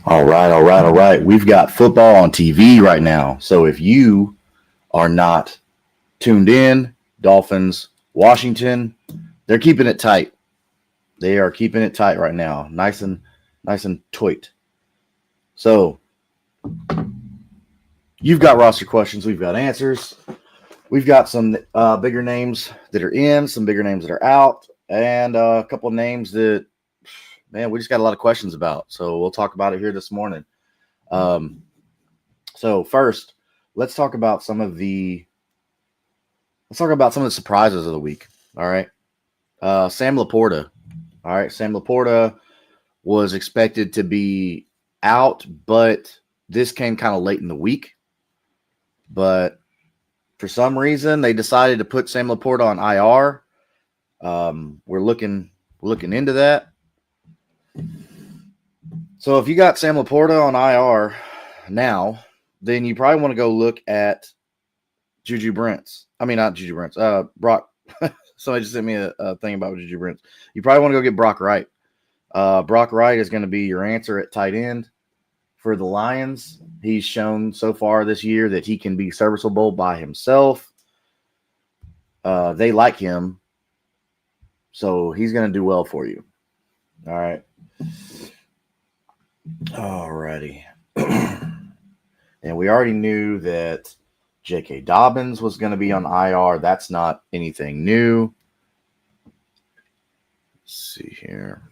All right. We've got football on TV right now. So if you are not tuned in, Dolphins, Washington, they're keeping it tight. They are keeping it tight right now. Nice and tight. So you've got roster questions. We've got answers. We've got some bigger names that are in, some bigger names that are out, and a couple of names that, man, we just got a lot of questions about. So we'll talk about it here this morning. So first, let's talk about some of the surprises of the week. All right. Sam Laporta. All right. Sam Laporta was expected to be out, but this came kind of late in the week. But for some reason, they decided to put Sam Laporta on IR. We're looking into that. So if you got Sam Laporta on IR now, then you probably want to go look at Juju Brents. I mean, not Juju Brents. Brock. Somebody just sent me a thing about Juju Brents. You probably want to go get Brock Wright. Brock Wright is going to be your answer at tight end for the Lions. He's shown so far this year that he can be serviceable by himself. They like him, so he's going to do well for you. All right. Alrighty. And we already knew that J.K. Dobbins was going to be on IR. That's not anything new. Let's see here.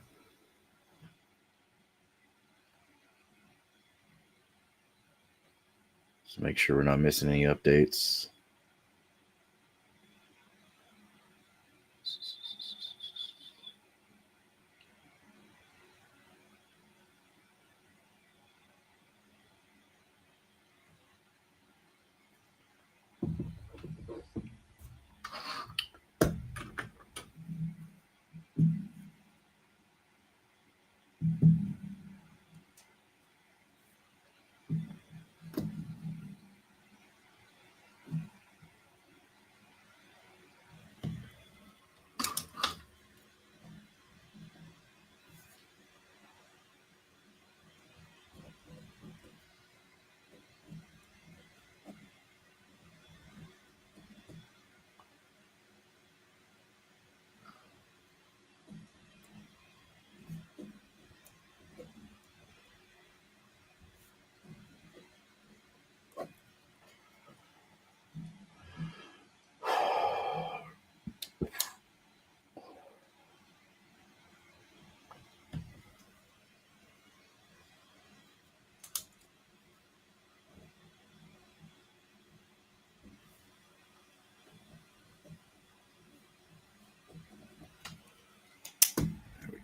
Let's make sure we're not missing any updates.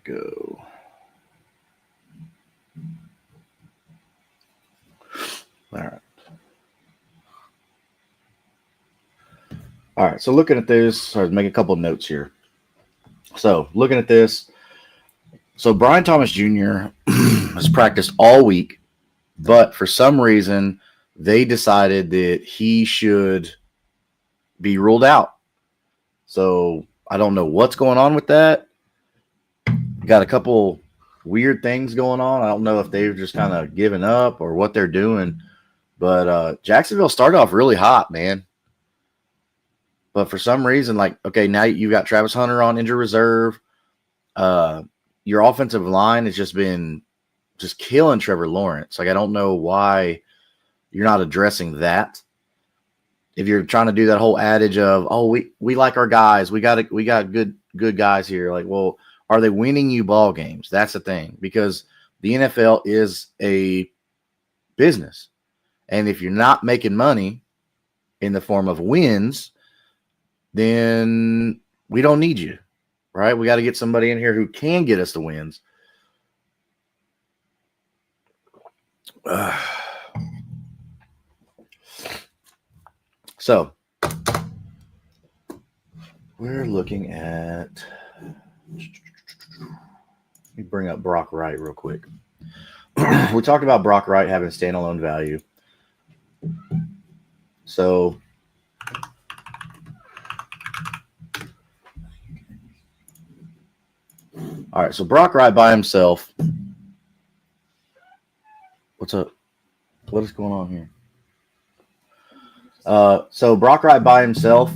Go. All right. All right. So looking at this, I'll make a couple of notes here. So looking at this, so Brian Thomas Jr. has practiced all week, but for some reason they decided that he should be ruled out. So I don't know what's going on with that. Got a couple weird things going on. I don't know if they've just kind of given up or what they're doing. But Jacksonville started off really hot, man. But for some reason, okay, now you've got Travis Hunter on injured reserve. Your offensive line has just been killing Trevor Lawrence. I don't know why you're not addressing that. If you're trying to do that whole adage of, oh, we like our guys, we got good guys here. Well, are they winning you ball games? That's the thing, because the NFL is a business. And if you're not making money in the form of wins, then we don't need you, right? We got to get somebody in here who can get us the wins. So we're looking at, let me bring up Brock Wright real quick. We talked about Brock Wright having standalone value. So all right, so Brock Wright by himself What's up? What is going on here? So Brock Wright by himself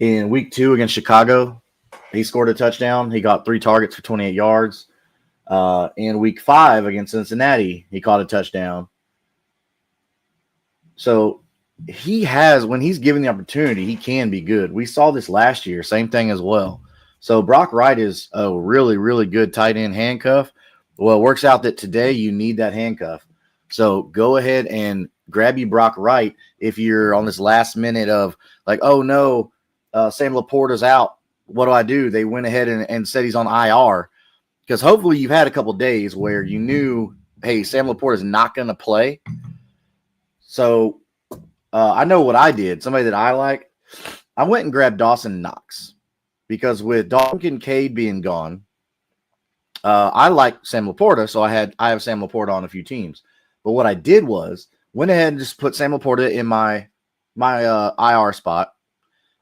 in week 2 against Chicago, he scored a touchdown. He got 3 targets for 28 yards. In week 5 against Cincinnati, he caught a touchdown. So he has, when he's given the opportunity, he can be good. We saw this last year, same thing as well. So Brock Wright is a really, really good tight end handcuff. Well, it works out that today you need that handcuff. So go ahead and grab you Brock Wright if you're on this last minute of like, oh no, Sam Laporta's out. What do? They went ahead and said he's on IR. Because hopefully you've had a couple days where you knew, hey, Sam Laporta is not going to play. So I know what I did. Somebody that I like, I went and grabbed Dawson Knox. Because with Dalton Kincaid being gone, I like Sam Laporta, so I have Sam Laporta on a few teams. But what I did was went ahead and just put Sam Laporta in my IR spot,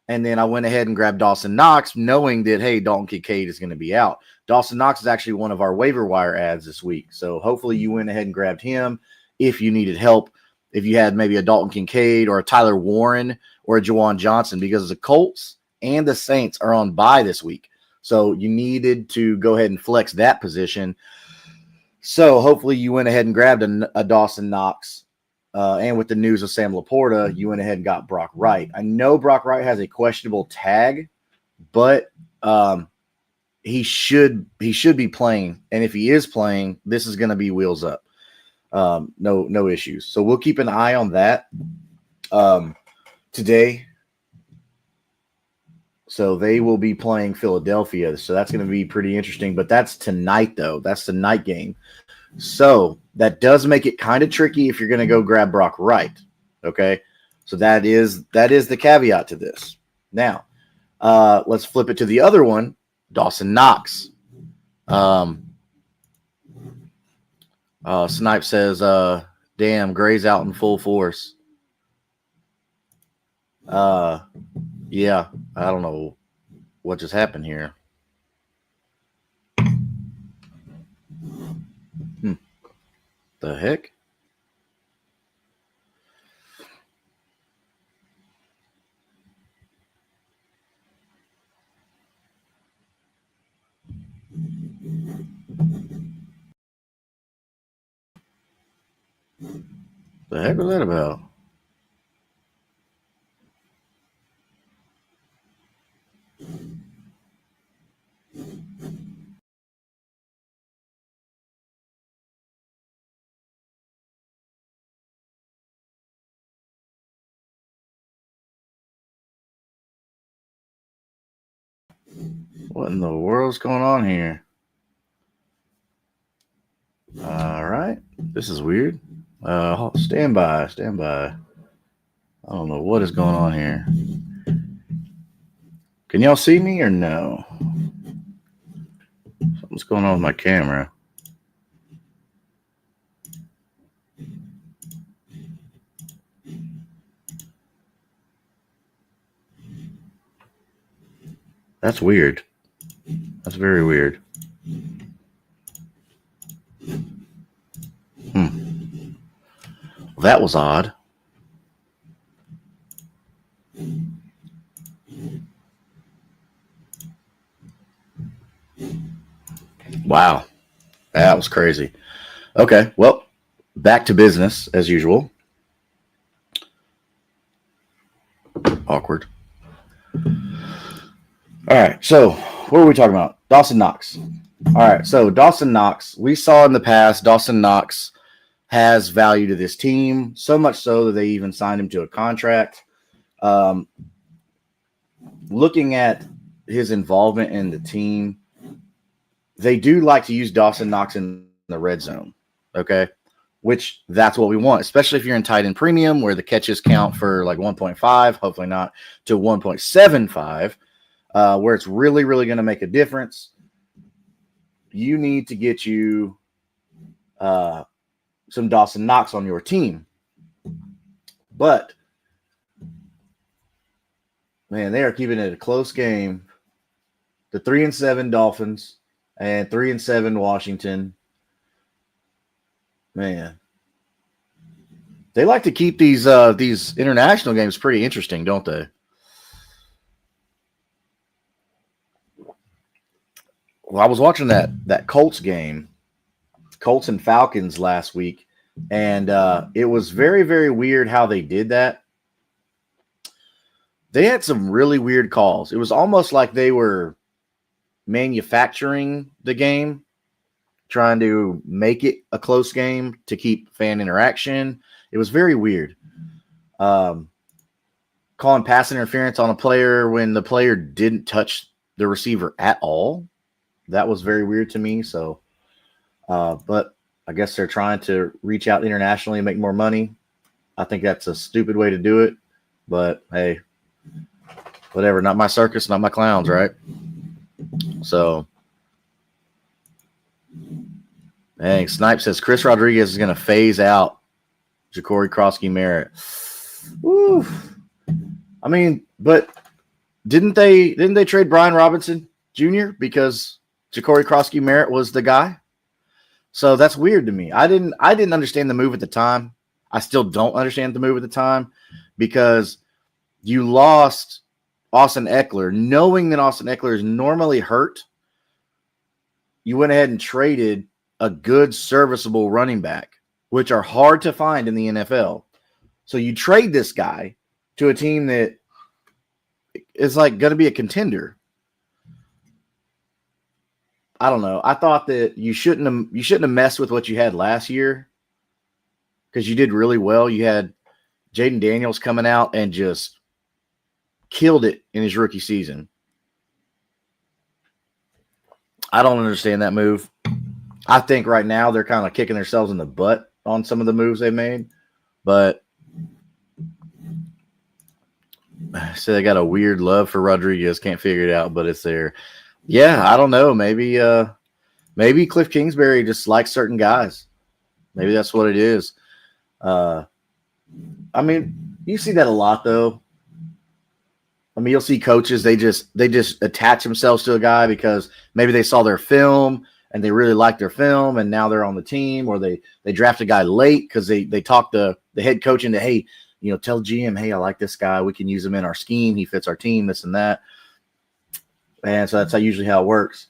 and then I went ahead and grabbed Dawson Knox, knowing that, hey, Dalton Kincaid is going to be out. Dawson Knox is actually one of our waiver wire ads this week, so hopefully you went ahead and grabbed him if you needed help, if you had maybe a Dalton Kincaid or a Tyler Warren or a Juwan Johnson, because the Colts and the Saints are on bye this week. So you needed to go ahead and flex that position. So hopefully you went ahead and grabbed a Dawson Knox. And with the news of Sam Laporta, you went ahead and got Brock Wright. I know Brock Wright has a questionable tag, but he should be playing. And if he is playing, this is going to be wheels up. No issues. So we'll keep an eye on that today. So they will be playing Philadelphia. So that's going to be pretty interesting. But that's tonight, though. That's the night game. So that does make it kind of tricky if you're going to go grab Brock Wright. Okay. So that is the caveat to this. Now, let's flip it to the other one, Dawson Knox. Snipe says, damn, Gray's out in full force. Yeah, I don't know what just happened here. The heck? The heck was that about? What in the world's going on here? All right. This is weird. Stand by. I don't know what is going on here. Can y'all see me or no? Something's going on with my camera. That's weird. That's very weird. That was odd. Wow. That was crazy. Okay, well, back to business as usual. Awkward. All right, so what are we talking about? Dawson Knox. All right, so Dawson Knox, we saw in the past, Dawson Knox has value to this team, so much so that they even signed him to a contract. Looking at his involvement in the team, they do like to use Dawson Knox in the red zone, okay? Which that's what we want, especially if you're in tight end premium where the catches count for like 1.5, hopefully not, to 1.75, where it's really, really going to make a difference. You need to get you some Dawson Knox on your team. But, man, they are keeping it a close game. The 3-7 Dolphins and 3-7 Washington. Man, they like to keep these international games pretty interesting, don't they? Well, I was watching that Colts game, Colts and Falcons last week, and it was very, very weird how they did that. They had some really weird calls. It was almost like they were manufacturing the game, trying to make it a close game to keep fan interaction. It was very weird. Calling pass interference on a player when the player didn't touch the receiver at all. That was very weird to me. So, but I guess they're trying to reach out internationally and make more money. I think that's a stupid way to do it. But hey, whatever. Not my circus, not my clowns, right? So, dang, Snipe says Chris Rodriguez is going to phase out Ja'Cory Krosky-Merritt. Woo. I mean, but didn't they trade Brian Robinson Jr. because Ja'Cory Krosky-Merritt was the guy? So that's weird to me. I didn't understand the move at the time. I still don't understand the move at the time because you lost Austin Eckler, knowing that Austin Eckler is normally hurt. You went ahead and traded a good, serviceable running back, which are hard to find in the NFL. So you trade this guy to a team that is like going to be a contender. I don't know. I thought that you shouldn't have messed with what you had last year because you did really well. You had Jaden Daniels coming out and just killed it in his rookie season. I don't understand that move. I think right now they're kind of kicking themselves in the butt on some of the moves they made, but so they got a weird love for Rodriguez. Can't figure it out, but it's there. Yeah, I don't know. Maybe Cliff Kingsbury just likes certain guys. Maybe that's what it is. I mean, you see that a lot, though. I mean, you'll see coaches, they just attach themselves to a guy because maybe they saw their film and they really like their film and now they're on the team, or they draft a guy late because they talk the head coach into, hey, tell GM, hey, I like this guy. We can use him in our scheme. He fits our team, this and that. And so that's usually how it works.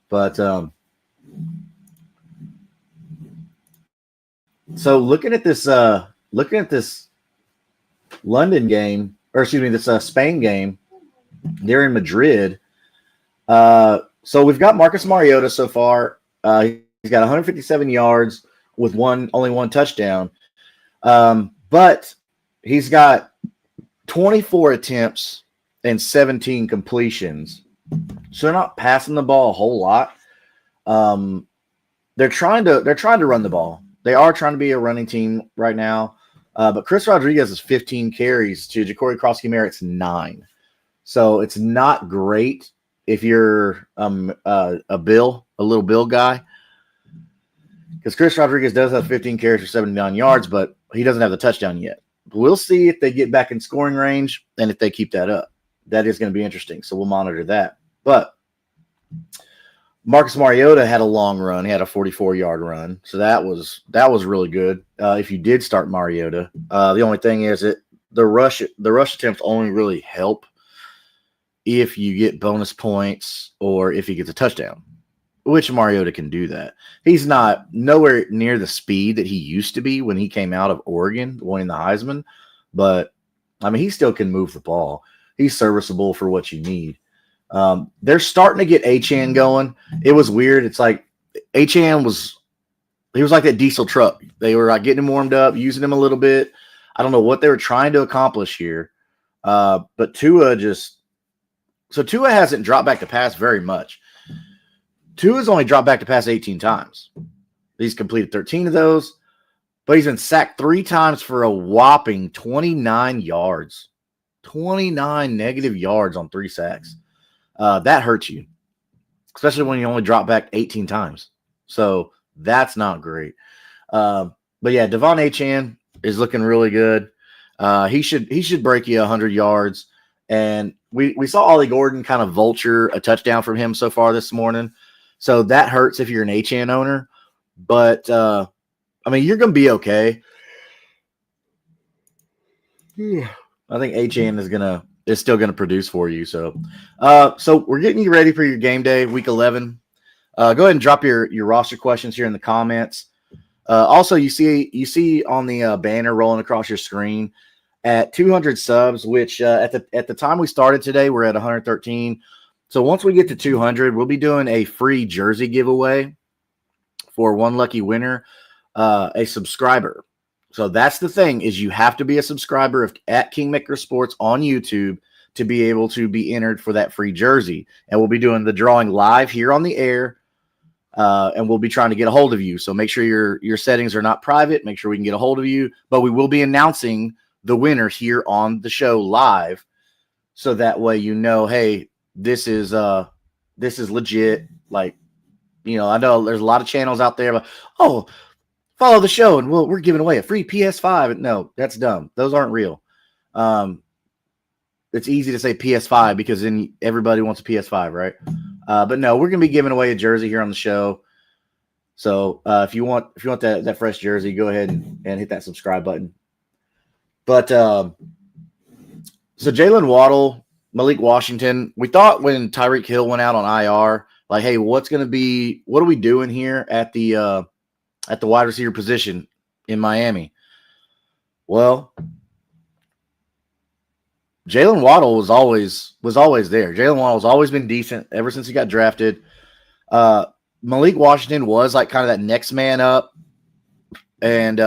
But so looking at this London game, or excuse me, this Spain game, they're in Madrid. So we've got Marcus Mariota so far. He's got 157 yards with only one touchdown. But he's got 24 attempts and 17 completions. So they're not passing the ball a whole lot. They're trying to run the ball. They are trying to be a running team right now. But Chris Rodriguez is 15 carries to Ja'Cory Krosky-Merritt's 9. So it's not great if you're a little Bill guy. Because Chris Rodriguez does have 15 carries for 79 yards, but he doesn't have the touchdown yet. We'll see if they get back in scoring range and if they keep that up. That is going to be interesting. So we'll monitor that. But Marcus Mariota had a long run. He had a 44-yard run. So that was really good. If you did start Mariota, the only thing is that the rush attempts only really help if you get bonus points or if he gets a touchdown, which Mariota can do that. He's not nowhere near the speed that he used to be when he came out of Oregon winning the Heisman, but I mean, he still can move the ball. He's serviceable for what you need. They're starting to get Achane going. It was weird. It's like Achane was like that diesel truck. They were like getting him warmed up, using him a little bit. I don't know what they were trying to accomplish here. But Tua hasn't dropped back to pass very much. Tua's only dropped back to pass 18 times. He's completed 13 of those, but he's been sacked 3 times for a whopping 29 yards. 29 negative yards on 3 sacks. That hurts you, especially when you only drop back 18 times. So that's not great. But yeah, Devon Achane is looking really good. He should break you 100 yards. And we saw Ollie Gordon kind of vulture a touchdown from him so far this morning. So that hurts if you're an Achane owner. But I mean, you're going to be okay. I think HN is still gonna produce for you. So, so we're getting you ready for your game day, week 11. Go ahead and drop your roster questions here in the comments. Also, you see on the banner rolling across your screen at 200 subs, which at the time we started today, we're at 113. So once we get to 200, we'll be doing a free jersey giveaway for one lucky winner, a subscriber. So that's the thing, is you have to be a subscriber at Kingmaker Sports on YouTube to be able to be entered for that free jersey. And we'll be doing the drawing live here on the air, and we'll be trying to get a hold of you. So make sure your settings are not private. Make sure we can get a hold of you. But we will be announcing the winner here on the show live, so that way you know, hey, this is legit. Like, you know, I know there's a lot of channels out there, but follow the show and we're giving away a free PS5. No, that's dumb. Those aren't real. It's easy to say PS5 because then everybody wants a PS5, right? But no, we're gonna be giving away a jersey here on the show. So if you want that fresh jersey, go ahead and hit that subscribe button. But so Jalen Waddle, Malik Washington, we thought when Tyreek Hill went out on IR, like, hey, what are we doing here at the wide receiver position in Miami? Well, Jalen Waddle was always there. Jalen Waddle's always been decent ever since he got drafted. Malik Washington was like kind of that next man up. And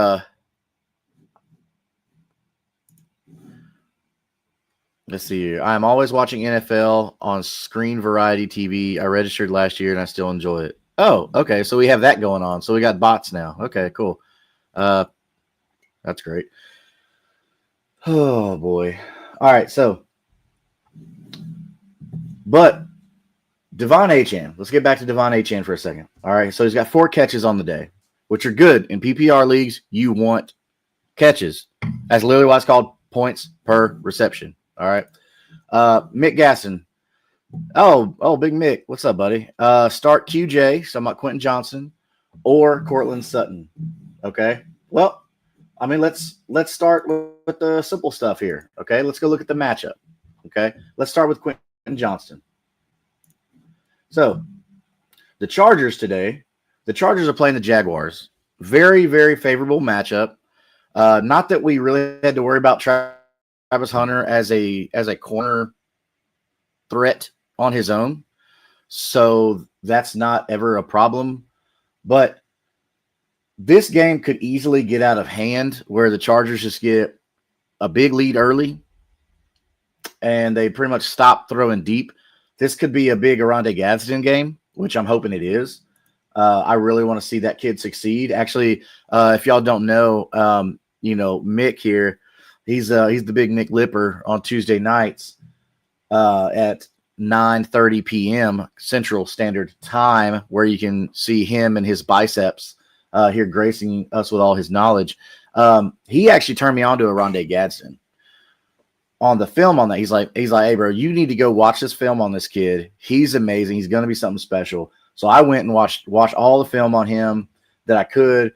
let's see here. I'm always watching NFL on Screen Variety TV. I registered last year and I still enjoy it. Oh, okay. So we have that going on. So we got bots now. Okay, cool. That's great. Oh boy. All right. So, but Devon Achane. Let's get back to Devon Achane for a second. All right. So he's got 4 catches on the day, which are good in PPR leagues. You want catches, as literally why it's called points per reception. All right. Mick Gasson. Oh, Big Mick. What's up, buddy? Start QJ, so I'm not Quentin Johnson, or Cortland Sutton. Okay. Well, I mean, let's start with the simple stuff here. Okay. Let's go look at the matchup. Okay. Let's start with Quentin Johnson. So the Chargers today, the Chargers are playing the Jaguars. Very, very favorable matchup. Not that we really had to worry about Travis Hunter as a corner threat on his own. So that's not ever a problem. But this game could easily get out of hand where the Chargers just get a big lead early and they pretty much stop throwing deep. This could be a big Oronde Gadsden game, which I'm hoping it is. I really want to see that kid succeed. Actually, if y'all don't know, Mick here, he's the big Nick Lipper on Tuesday nights at 9:30 p.m. Central Standard Time, where you can see him and his biceps here gracing us with all his knowledge. He actually turned me on to Oronde Gadsden. On the film on that, he's like, hey, bro, you need to go watch this film on this kid. He's amazing. He's going to be something special. So I went and watched all the film on him that I could,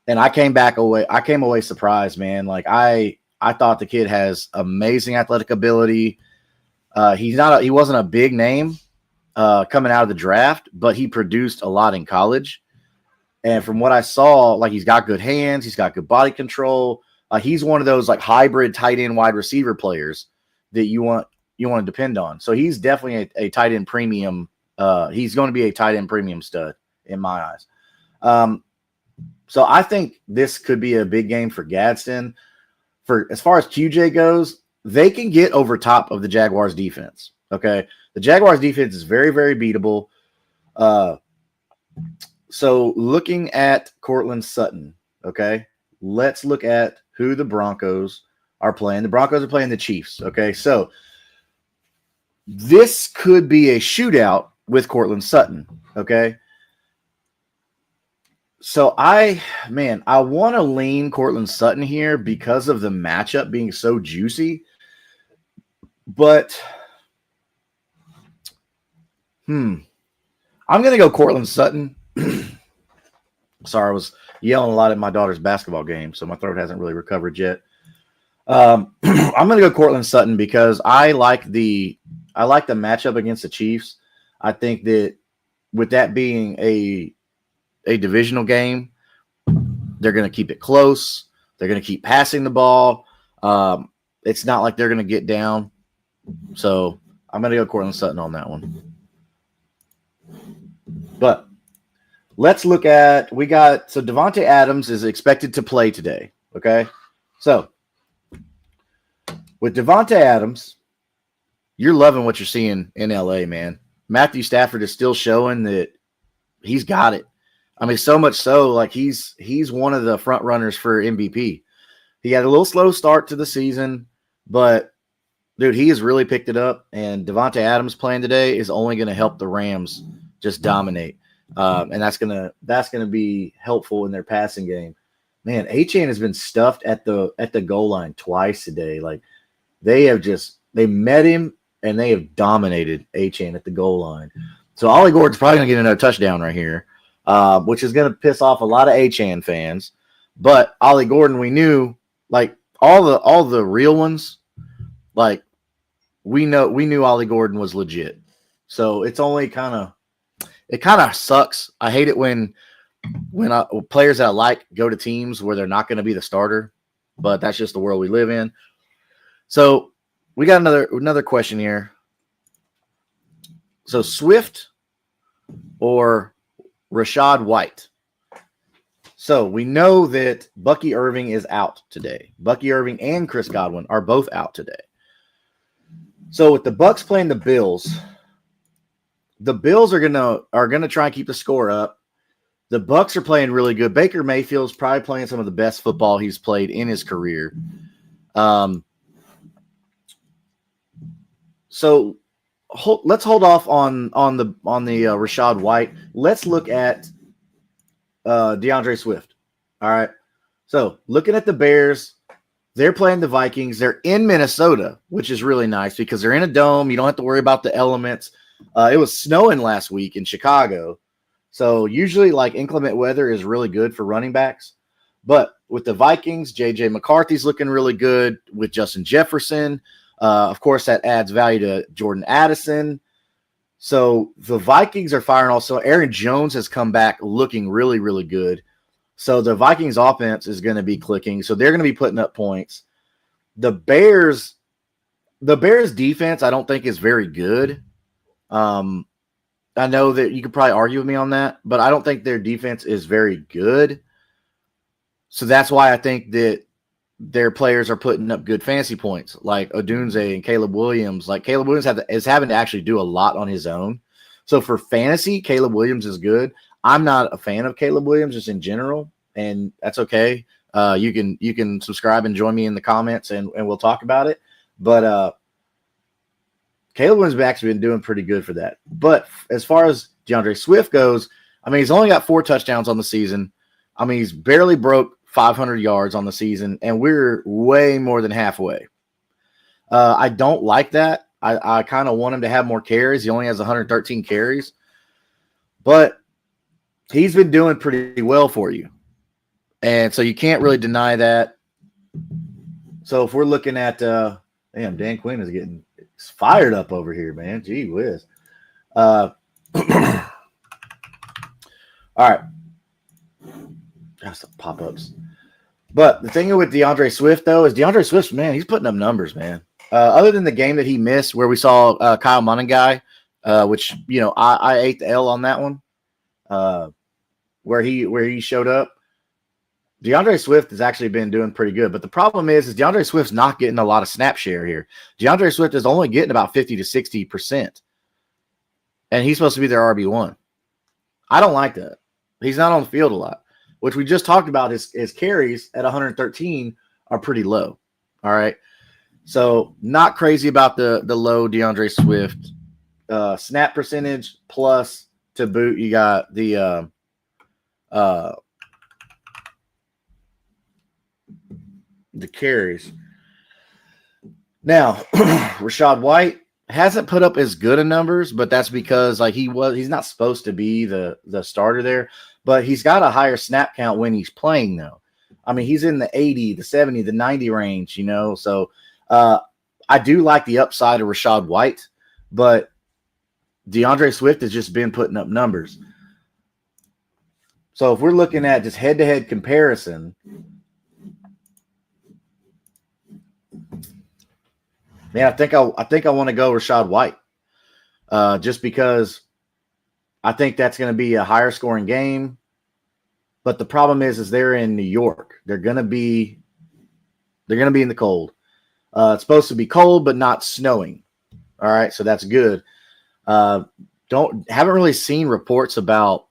and I came away surprised, man. Like I thought the kid has amazing athletic ability. He wasn't a big name coming out of the draft, but he produced a lot in college. And from what I saw, like, he's got good hands, he's got good body control. He's one of those like hybrid tight end wide receiver players that you want to depend on. So he's definitely a tight end premium. He's going to be a tight end premium stud in my eyes. So I think this could be a big game for Gadsden. For as far as QJ goes, they can get over top of the Jaguars defense. Okay. The Jaguars defense is very, very beatable. So looking at Cortland Sutton, okay, let's look at who the Broncos are playing. The Broncos are playing the Chiefs. Okay. So this could be a shootout with Cortland Sutton. Okay. So I want to lean Cortland Sutton here because of the matchup being so juicy. But I'm going to go Cortland Sutton Sorry, I was yelling a lot at my daughter's basketball game, so my throat hasn't really recovered yet. I'm going to go Cortland Sutton because I like the matchup against the Chiefs. I think that with that being a divisional game, they're going to keep it close. They're going to keep passing the ball. It's not like they're going to get down. So I'm going to go Cortland Sutton on that one. But let's look at so Davante Adams is expected to play today. Okay, so with Davante Adams, you're loving what you're seeing in LA, man. Matthew Stafford is still showing that he's got it. I mean, so much so, like he's one of the front runners for MVP. He had a little slow start to the season, but dude, he has really picked it up. And Davante Adams playing today is only going to help the Rams just dominate, and that's gonna be helpful in their passing game. Man, Achane has been stuffed at the goal line twice today. Like they met him and they have dominated Achane at the goal line. So Ollie Gordon's probably gonna get another touchdown right here, which is gonna piss off a lot of Achane fans. But Ollie Gordon, we knew, like all the real ones, like we knew Ollie Gordon was legit. So it's only it kind of sucks. I hate it when players that I like go to teams where they're not going to be the starter, but that's just the world we live in. So we got another question here. So Swift or Rashad White? So we know that Bucky Irving is out today. Bucky Irving and Chris Godwin are both out today. So with the Bucks playing the Bills are gonna try and keep the score up. The Bucks are playing really good. Baker Mayfield's probably playing some of the best football he's played in his career. So let's hold off on the Rashad White. Let's look at DeAndre Swift. All right. So looking at the Bears, they're playing the Vikings. They're in Minnesota, which is really nice because they're in a dome. You don't have to worry about the elements. It was snowing last week in Chicago. So usually like inclement weather is really good for running backs. But with the Vikings, J.J. McCarthy's looking really good with Justin Jefferson. Of course, that adds value to Jordan Addison. So the Vikings are firing also. Aaron Jones has come back looking really, really good. So the Vikings offense is going to be clicking. So they're going to be putting up points. The Bears defense, I don't think is very good. I know that you could probably argue with me on that, but I don't think their defense is very good. So that's why I think that their players are putting up good fantasy points, like Odunze and Caleb Williams. Like Caleb Williams is having to actually do a lot on his own. So for fantasy, Caleb Williams is good. I'm not a fan of Caleb Williams just in general, and that's okay. You can subscribe and join me in the comments, and we'll talk about it. But Caleb Williams has actually been doing pretty good for that. But as far as DeAndre Swift goes, I mean, he's only got 4 touchdowns on the season. I mean, he's barely broke 500 yards on the season, and we're way more than halfway. I don't like that. I kind of want him to have more carries. He only has 113 carries. But he's been doing pretty well for you. And so you can't really deny that. So if we're looking at damn, Dan Quinn is getting fired up over here, man. Gee whiz. All right. Got some pop-ups. But the thing with DeAndre Swift, though, is DeAndre Swift, man, he's putting up numbers, man. Other than the game that he missed where we saw Kyle Monangai, which, you know, I ate the L on that one, where he showed up. DeAndre Swift has actually been doing pretty good. But the problem is DeAndre Swift's not getting a lot of snap share here. DeAndre Swift is only getting about 50 to 60%. And he's supposed to be their RB1. I don't like that. He's not on the field a lot, which we just talked about. His carries at 113 are pretty low. All right. So not crazy about the low DeAndre Swift snap percentage, plus to boot, you got the carries. Now, Rashad White, hasn't put up as good of numbers, but that's because like he's not supposed to be the starter there, but he's got a higher snap count when he's playing though. I mean, he's in the 80, the 70, the 90 range, So I do like the upside of Rashad White, but DeAndre Swift has just been putting up numbers. So if we're looking at just head-to-head comparison, man, I think I want to go Rashad White, just because I think that's going to be a higher scoring game. But the problem is they're in New York. They're going to be in the cold. It's supposed to be cold, but not snowing. All right, so that's good. Haven't really seen reports about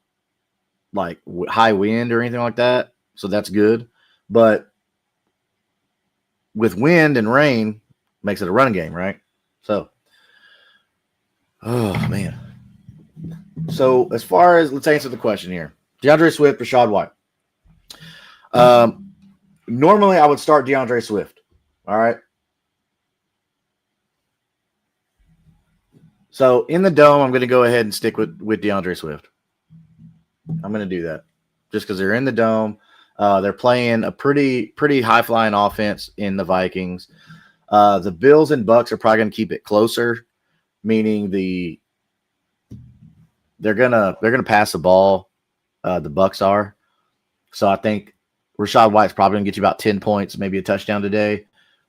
like high wind or anything like that, so that's good. But with wind and rain, makes it a running game, right? So, oh man. So as far as let's answer the question here, DeAndre Swift, Rashad White. Normally I would start DeAndre Swift. All right. So in the dome, I'm going to go ahead and stick with DeAndre Swift. I'm going to do that just because they're in the dome. They're playing a pretty high flying offense in the Vikings. The Bills and Bucks are probably going to keep it closer, meaning they're gonna pass the ball. The Bucks are. So I think Rashad White's probably going to get you about 10 points, maybe a touchdown today.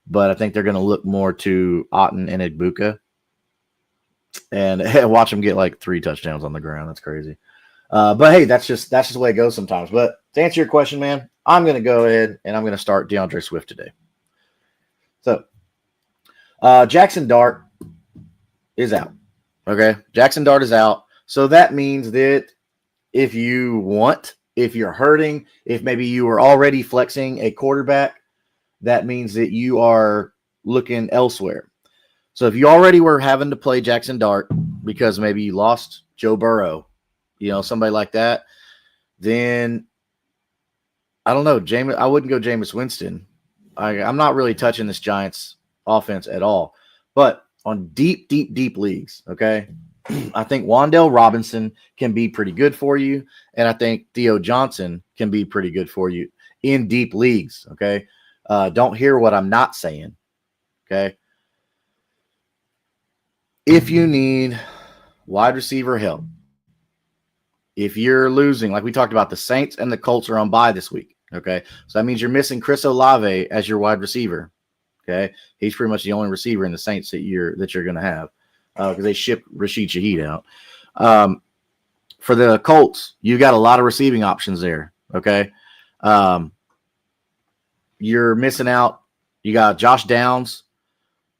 But I think they're going to look more to Otten and Egbuka. And watch them get like 3 touchdowns on the ground. That's crazy. But hey, that's just the way it goes sometimes. But to answer your question, man, I'm going to go ahead and I'm going to start DeAndre Swift today. So Jackson Dart is out. Okay, Jackson Dart is out. So that means that if you're hurting, if maybe you were already flexing a quarterback, that means that you are looking elsewhere. So if you already were having to play Jackson Dart because maybe you lost Joe Burrow, somebody like that, then I don't know. I wouldn't go Jameis Winston. I'm not really touching this Giants offense at all. But on deep leagues, okay, I think Wan'Dale Robinson can be pretty good for you, and I think Theo Johnson can be pretty good for you in deep leagues, okay? Don't hear what I'm not saying, okay? If you need wide receiver help, if you're losing, like we talked about, the Saints and the Colts are on bye this week, okay? So that means you're missing Chris Olave as your wide receiver, okay? He's pretty much the only receiver in the Saints that you're going to have because they shipped Rashid Shaheed out. For the Colts, you got a lot of receiving options there, okay? You're missing out. You got Josh Downs,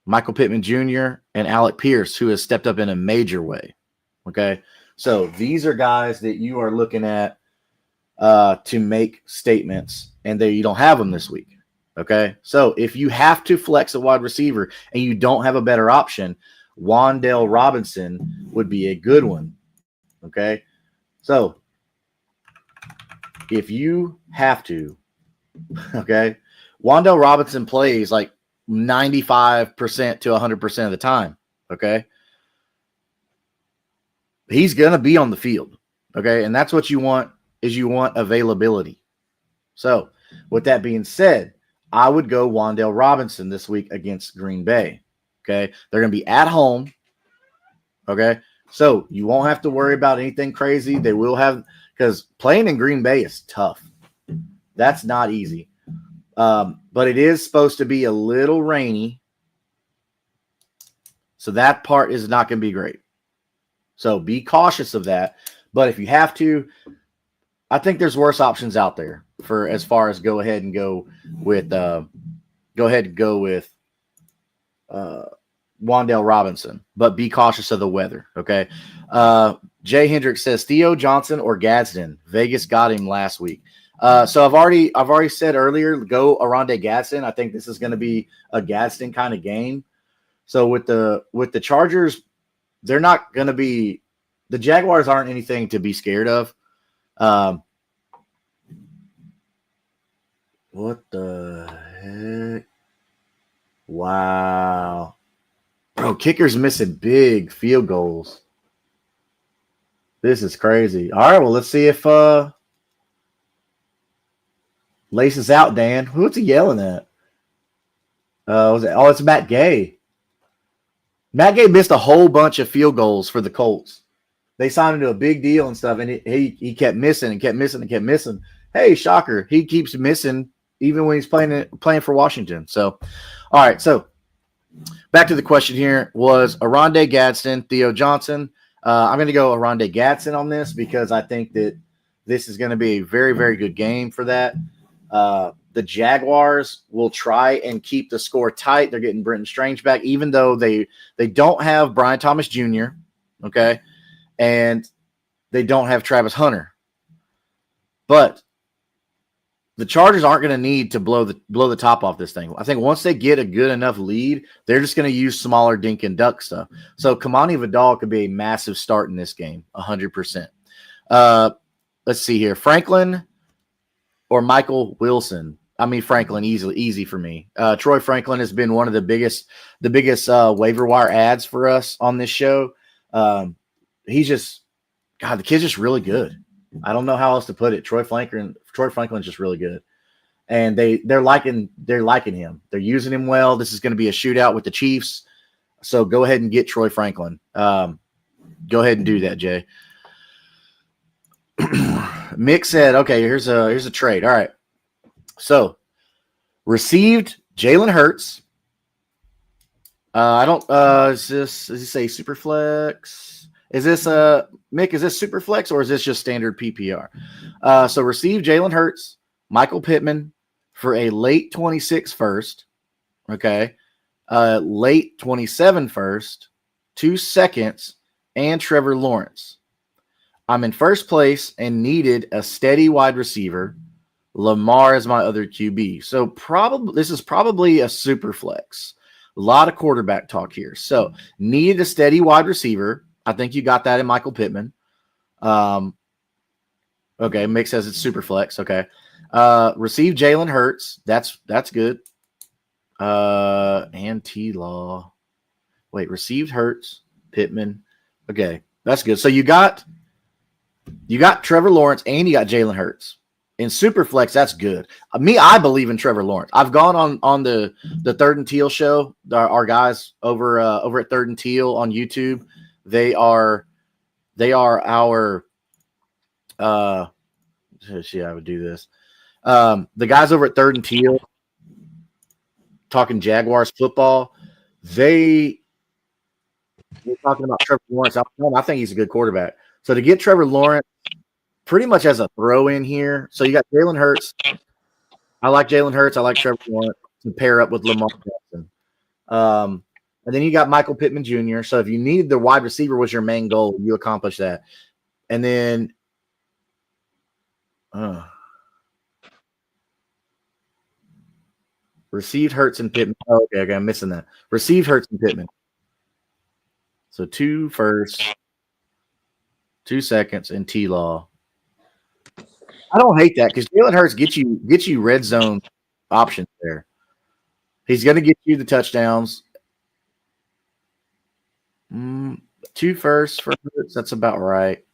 Michael Pittman Jr., and Alec Pierce, who has stepped up in a major way, okay? So these are guys that you are looking at to make statements, and you don't have them this week, okay? So if you have to flex a wide receiver and you don't have a better option, Wan'Dale Robinson would be a good one, okay? So if you have to, okay, Wan'Dale Robinson plays like 95% to 100% of the time, okay? He's going to be on the field, okay? And that's what you want, is you want availability. So with that being said, I would go Wan'Dale Robinson this week against Green Bay, okay? They're going to be at home, okay? So you won't have to worry about anything crazy. They will have, because playing in Green Bay is tough. That's not easy. But it is supposed to be a little rainy. So that part is not going to be great. So be cautious of that. But if you have to, I think there's worse options out there for as far as go ahead and go with Wan'Dale Robinson, but be cautious of the weather. Okay. Jay Hendricks says Theo Johnson or Gadsden. Vegas got him last week. So I've already said earlier, go Aronde Gadsden. I think this is going to be a Gadsden kind of game. So with the Chargers, they're not going to be, the Jaguars aren't anything to be scared of. What the heck? Wow. Bro, kickers missing big field goals. This is crazy. All right, well, let's see if laces out, Dan. Who's he yelling at? It's Matt Gay. Matt Gay missed a whole bunch of field goals for the Colts. They signed him to a big deal and stuff, and he kept missing and kept missing and kept missing. Hey, shocker, he keeps missing even when he's playing for Washington. So, all right, so back to the question here was Aronde Gadsden, Theo Johnson. I'm going to go Aronde Gadsden on this because I think that this is going to be a very, very good game for that. The Jaguars will try and keep the score tight. They're getting Brenton Strange back, even though they don't have Brian Thomas Jr., okay, and they don't have Travis Hunter. But the Chargers aren't going to need to blow the top off this thing. I think once they get a good enough lead, they're just going to use smaller dink and duck stuff. So Kamani Vidal could be a massive start in this game, 100%. Let's see here. Franklin or Michael Wilson? I mean, Franklin, easy for me. Troy Franklin has been one of the biggest waiver wire ads for us on this show. He's just, God, the kid's just really good. I don't know how else to put it. Troy Franklin's just really good, and they're liking him. They're using him well. This is going to be a shootout with the Chiefs, so go ahead and get Troy Franklin. Go ahead and do that, Jay. Mick said, "Okay, here's a trade. All right, so received Jalen Hurts. I don't. Does he say super flex? Is this Mick? Is this super flex or is this just standard PPR? So receive Jalen Hurts, Michael Pittman for a late 26 first, okay, late 27 first, 2 seconds, and Trevor Lawrence. I'm in first place and needed a steady wide receiver. Lamar is my other QB. So this is probably a super flex. A lot of quarterback talk here. So needed a steady wide receiver. I think you got that in Michael Pittman. Okay, Mick says it's super flex. Okay. Receive Jalen Hurts. That's good. And T-Law. Wait, received Hurts, Pittman. Okay, that's good. So you got Trevor Lawrence and you got Jalen Hurts. In Superflex, that's good. I believe in Trevor Lawrence. I've gone on the Third and Teal show. Our guys over at Third and Teal on YouTube. They are our see, I would do this. The guys over at Third and Teal talking Jaguars football. They're talking about Trevor Lawrence. I think he's a good quarterback. So to get Trevor Lawrence pretty much as a throw in here. So you got Jalen Hurts. I like Jalen Hurts. I like Trevor Lawrence to pair up with Lamar Jackson. And then you got Michael Pittman Jr. So if you need the wide receiver was your main goal, you accomplish that. And then received Hurts and Pittman. Oh, okay, I'm missing that. Received Hurts and Pittman. So 2 first, 2 seconds, and T-Law. I don't hate that because Jalen Hurts gets you red zone options there. He's going to get you the touchdowns. 2 first for Hurts. That's about right.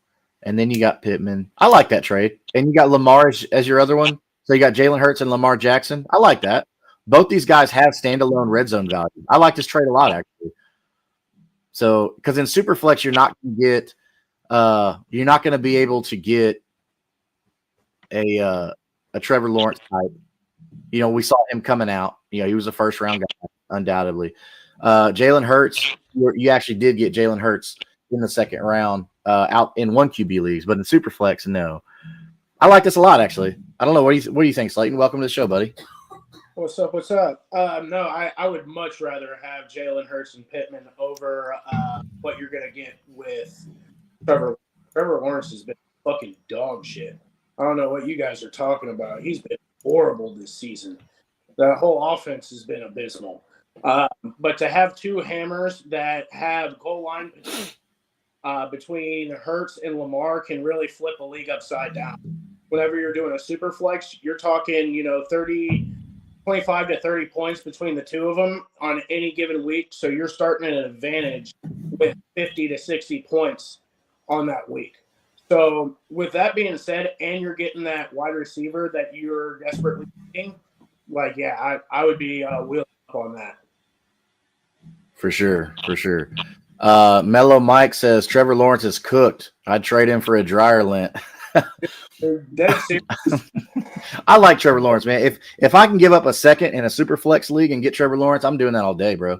And then you got Pittman. I like that trade. And you got Lamar as your other one. So you got Jalen Hurts and Lamar Jackson. I like that. Both these guys have standalone red zone value. I like this trade a lot, actually. So because in Superflex, you're not going to be able to get a Trevor Lawrence type. You know, we saw him coming out. You know, he was a first round guy, undoubtedly. Jalen Hurts, you actually did get Jalen Hurts in the second round out in 1 QB leagues, but in Superflex, no. I like this a lot, actually. I don't know. What do you think, Slayton? Welcome to the show, buddy. What's up? No, I would much rather have Jalen Hurts and Pittman over what you're going to get with Trevor. Trevor Lawrence has been fucking dog shit. I don't know what you guys are talking about. He's been horrible this season. The whole offense has been abysmal. But to have 2 hammers that have goal line between Hurts and Lamar can really flip a league upside down. Whenever you're doing a super flex, you're talking, 30 25 to 30 points between the two of them on any given week. So you're starting at an advantage with 50 to 60 points on that week. So with that being said, and you're getting that wide receiver that you're desperately needing, like, yeah, I would be wheeling up on that. For sure. Mellow Mike says Trevor Lawrence is cooked. I'd trade him for a dryer lint. Dead serious. I like Trevor Lawrence, man. If I can give up a second in a super flex league and get Trevor Lawrence, I'm doing that all day, bro.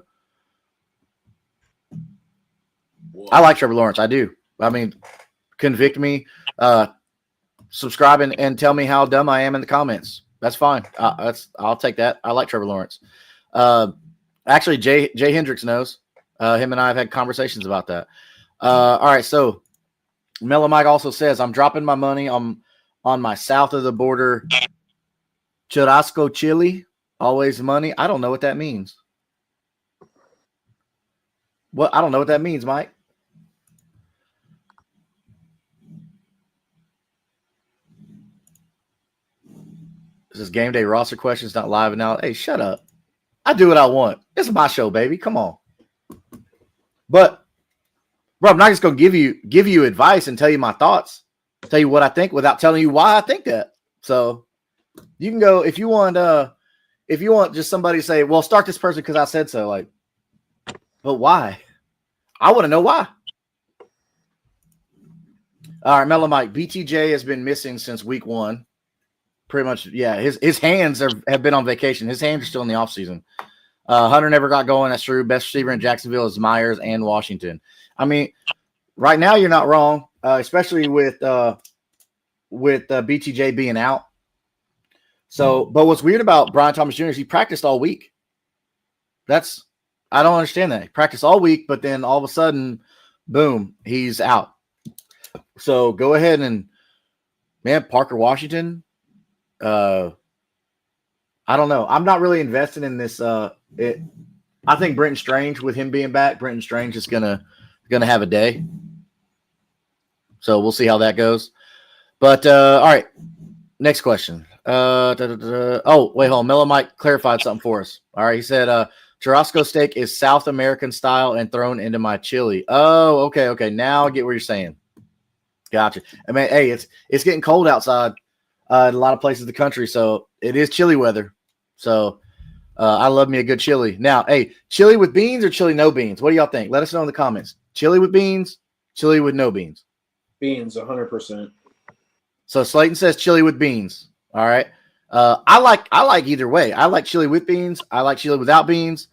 Whoa. I like Trevor Lawrence. I do. I mean, convict me, subscribe and tell me how dumb I am in the comments. That's fine. I'll take that. I like Trevor Lawrence. Actually, Jay Hendricks knows. Him and I have had conversations about that. All right, so Mellow Mike also says, I'm dropping my money on my south of the border churrasco chili. Always money. I don't know what that means. I don't know what that means, Mike. This is Game Day roster questions, not live now. Hey, shut up. I do what I want. This is my show, baby. Come on. But, bro, I'm not just going to give you advice and tell you my thoughts, tell you what I think without telling you why I think that. So you can go if you want just somebody to say, well, start this person because I said so. Like, but why? I want to know why. All right, Mellow Mike. BTJ has been missing since week 1. Pretty much, yeah. His hands have been on vacation. His hands are still in the offseason. Hunter never got going. That's true. Best receiver in Jacksonville is Myers and Washington. I mean, right now you're not wrong, especially with BTJ being out. So, but what's weird about Brian Thomas Jr. is he practiced all week. I don't understand that. He practiced all week, but then all of a sudden, boom, he's out. So go ahead and, man, Parker Washington. I don't know. I'm not really invested in this. I think Brenton Strange, with him being back, Brenton Strange is gonna have a day. So we'll see how that goes. But all right, next question. Oh, wait, hold on. Mellow Mike clarified something for us. All right, he said churrasco steak is South American style and thrown into my chili. Oh, okay. Now I get what you're saying. Gotcha. I mean, hey, it's getting cold outside in a lot of places in the country, so it is chilly weather. So I love me a good chili. Now, hey, chili with beans or chili no beans? What do y'all think? Let us know in the comments. Chili with beans, chili with no beans. Beans, 100%. So Slayton says chili with beans. All right. I like either way. I like chili with beans. I like chili without beans.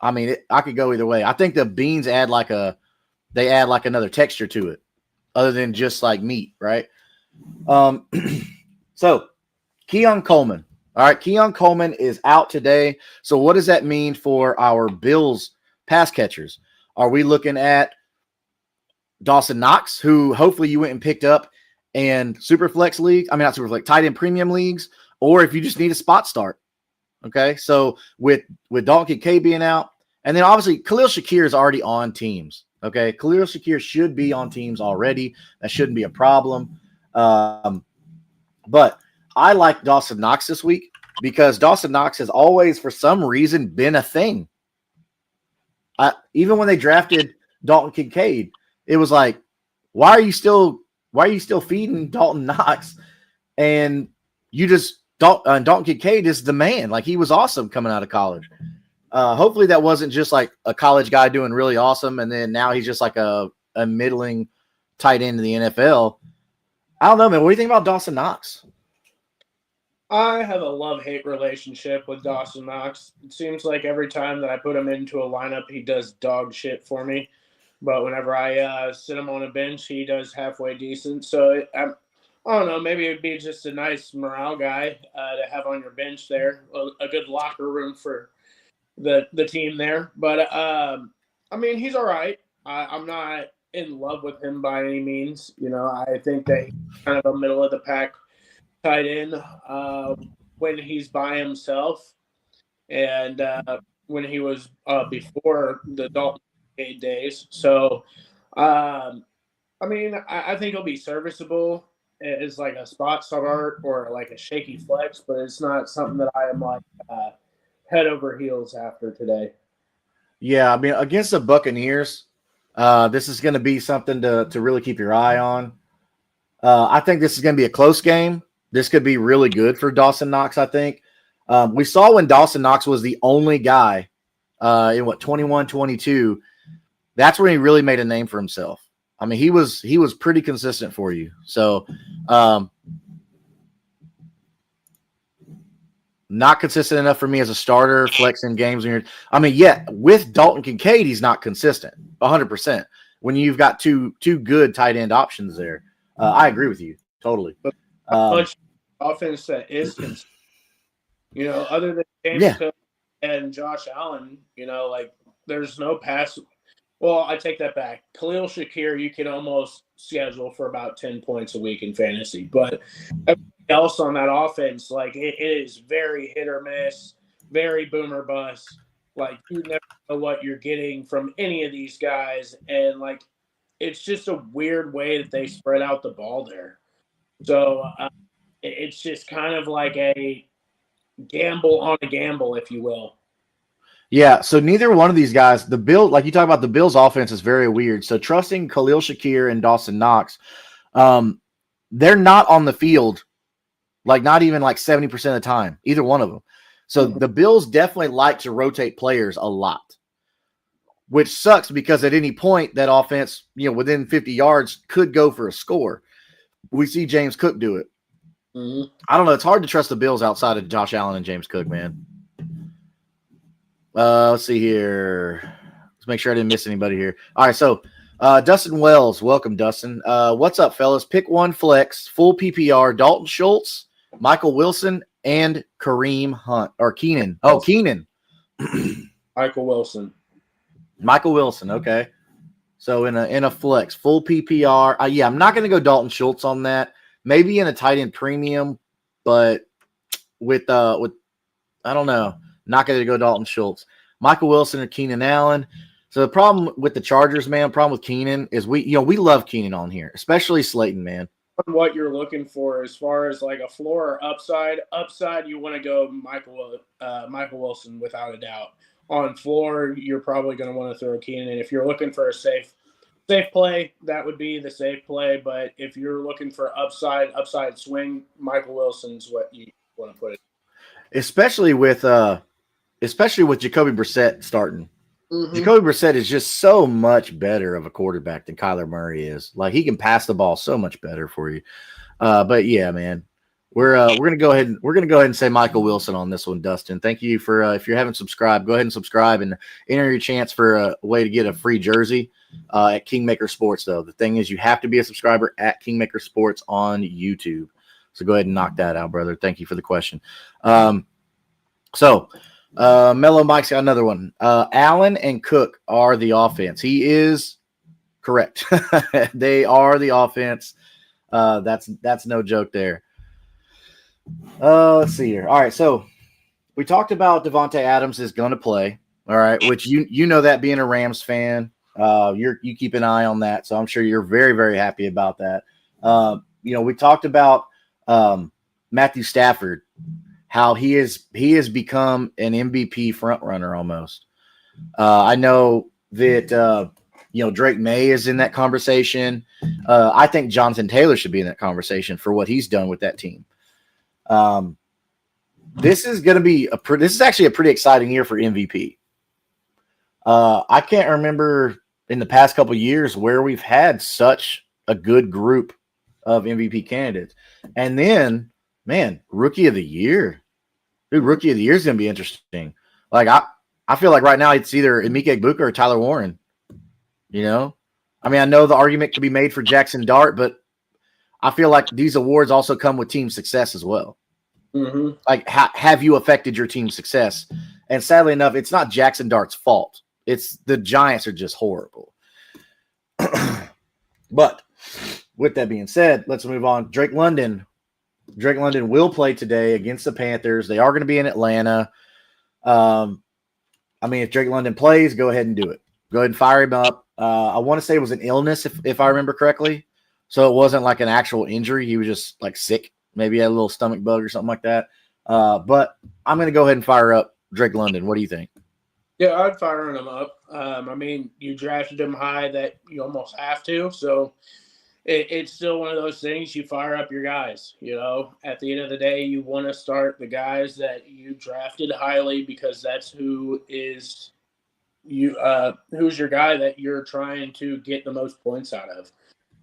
I mean, I could go either way. I think the beans add another texture to it, other than just like meat, right? So Keon Coleman. All right, Keon Coleman is out today. So what does that mean for our Bills pass catchers? Are we looking at Dawson Knox, who hopefully you went and picked up in Superflex league? I mean, not Superflex, tight end premium leagues, or if you just need a spot start. Okay, so with Dalton Kincaid being out, and then obviously Khalil Shakir is already on teams. Okay, Khalil Shakir should be on teams already. That shouldn't be a problem. But I like Dawson Knox this week because Dawson Knox has always, for some reason, been a thing. Even when they drafted Dalton Kincaid, it was like, why are you still feeding Dalton Knox? And Dalton Kincaid is the man. Like, he was awesome coming out of college. Hopefully that wasn't just like a college guy doing really awesome, and then now he's just like a middling tight end in the NFL. I don't know, man. What do you think about Dawson Knox? I have a love-hate relationship with Dawson Knox. It seems like every time that I put him into a lineup, he does dog shit for me. But whenever I sit him on a bench, he does halfway decent. So I don't know. Maybe it'd be just a nice morale guy to have on your bench there. A good locker room for the team there. But, I mean, he's all right. I'm not in love with him by any means. You know, I think that he's kind of a middle-of-the-pack tight end when he's by himself, and when he was before the Dalton days. So, I mean, I think he'll be serviceable, as like a spot start or like a shaky flex, but it's not something that I am like head over heels after today. Yeah, I mean, against the Buccaneers, this is going to be something to really keep your eye on. I think this is going to be a close game. This could be really good for Dawson Knox, I think. We saw when Dawson Knox was the only guy in 21, 22. That's when he really made a name for himself. I mean, he was pretty consistent for you. So, not consistent enough for me as a starter, flexing games. I mean, yeah, with Dalton Kincaid, he's not consistent 100%. When you've got two good tight end options there, I agree with you totally. But much offense that is consistent, other than James Cook and Josh Allen, like there's no pass. Well, I take that back. Khalil Shakir, you can almost schedule for about 10 points a week in fantasy, but everything else on that offense, like it is very hit or miss, very boomer bust. Like you never know what you're getting from any of these guys, and like it's just a weird way that they spread out the ball there. So it's just kind of like a gamble on a gamble, if you will. Yeah, so neither one of these guys, the Bill, like you talk about, the Bills' offense is very weird. So trusting Khalil Shakir and Dawson Knox, they're not on the field, like not even like 70% of the time, either one of them. So the Bills definitely like to rotate players a lot, which sucks because at any point that offense, within 50 yards could go for a score. We see James Cook do it. Mm-hmm. I don't know. It's hard to trust the Bills outside of Josh Allen and James Cook, man. Let's see here. Let's make sure I didn't miss anybody here. All right, so Dustin Wells, welcome, Dustin. What's up, fellas? Pick one flex, full PPR, Dalton Schultz, Michael Wilson, and Kareem Hunt or Keenan. Oh, Keenan. Michael Wilson. Michael Wilson. Okay. So in a flex, full PPR. Yeah, I'm not going to go Dalton Schultz on that. Maybe in a tight end premium, but with I don't know. Not going to go Dalton Schultz. Michael Wilson or Keenan Allen. So the problem with the Chargers, man, problem with Keenan is we love Keenan on here, especially Slayton, man. What you're looking for as far as like a floor or upside, you want to go Michael Wilson without a doubt. On floor, you're probably going to want to throw Keenan in. If you're looking for a safe play, that would be the safe play. But if you're looking for upside swing, Michael Wilson's what you want to put it. Especially with Jacoby Brissett starting. Mm-hmm. Jacoby Brissett is just so much better of a quarterback than Kyler Murray is. Like he can pass the ball so much better for you. But yeah, man, we're gonna go ahead and say Michael Wilson on this one, Dustin. Thank you for if you haven't subscribed, go ahead and subscribe and enter your chance for a way to get a free jersey at Kingmaker Sports. Though the thing is, you have to be a subscriber at Kingmaker Sports on YouTube. So go ahead and knock that out, brother. Thank you for the question. Mellow Mike's got another one. Allen and Cook are the offense. He is correct. They are the offense. That's no joke there. Let's see here. All right, so we talked about Devontae Adams is going to play. All right, which you know that being a Rams fan, you keep an eye on that. So I'm sure you're very, very happy about that. We talked about Matthew Stafford, how he has become an MVP front runner almost. I know that Drake May is in that conversation. I think Jonathan Taylor should be in that conversation for what he's done with that team. This is actually a pretty exciting year for MVP. I can't remember in the past couple of years where we've had such a good group of MVP candidates. And then, man, Rookie of the Year. Dude, Rookie of the Year is going to be interesting. Like, I feel like right now it's either Emeka Egbuka or Tyler Warren. I mean, I know the argument could be made for Jackson Dart, but I feel like these awards also come with team success as well. Mm-hmm. Like, have you affected your team's success? And sadly enough, it's not Jackson Dart's fault. It's the Giants are just horrible. But with that being said, let's move on. Drake London will play today against the Panthers. They are going to be in Atlanta. If Drake London plays, go ahead and do it. Go ahead and fire him up. I want to say it was an illness, if I remember correctly. So it wasn't like an actual injury. He was just like sick. Maybe he had a little stomach bug or something like that. But I'm going to go ahead and fire up Drake London. What do you think? Yeah, I'd fire him up. I mean, you drafted him high that you almost have to. So it's still one of those things. You fire up your guys. At the end of the day, you want to start the guys that you drafted highly because that's who's your guy that you're trying to get the most points out of.